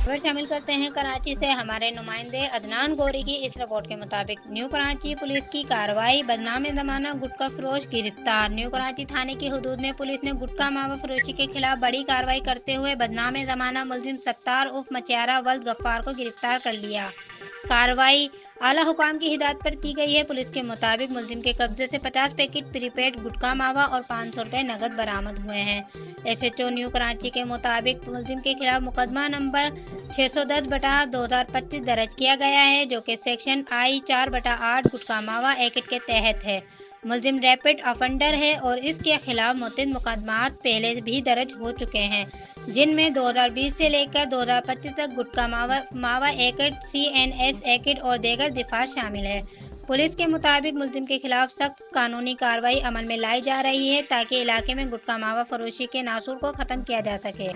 खबर शामिल करते हैं कराची से हमारे नुमाइंदे अदनान गौरी की इस रिपोर्ट के मुताबिक न्यू कराची पुलिस की कार्रवाई, बदनाम जमाना गुटखा फरोश गिरफ्तार। न्यू कराची थाने की हदूद में पुलिस ने गुटखा मावा फरोशी के खिलाफ बड़ी कार्रवाई करते हुए बदनाम जमाना मुलजिम सत्तार उर्फ मचियारा वल्द गफ्फार को गिरफ्तार कर लिया। कार्रवाई आला हुकाम की हिदायत पर की गई है। पुलिस के मुताबिक मुलजिम के कब्जे से 50 पैकेट प्रीपेड गुटखा मावा और 500 रुपये नकद बरामद हुए हैं। एसएचओ न्यू कराची के मुताबिक मुलजिम के खिलाफ मुकदमा नंबर 610/2025 दर्ज किया गया है, जो कि सेक्शन आई 4/8 गुटखा मावा एक्ट के तहत है। मुलजिम रैपिड ऑफेंडर है और इसके खिलाफ मुतअद्दिद मुकदमात पहले भी दर्ज हो चुके हैं, जिनमें 2020 से लेकर 2025 तक गुटखा मावा एक्ट, CNS एक्ट और दीगर दिफा शामिल है। पुलिस के मुताबिक मुलजिम के खिलाफ सख्त कानूनी कार्रवाई अमल में लाई जा रही है ताकि इलाके में गुटखा मावा फरोशी के नासूर को खत्म किया जा सके।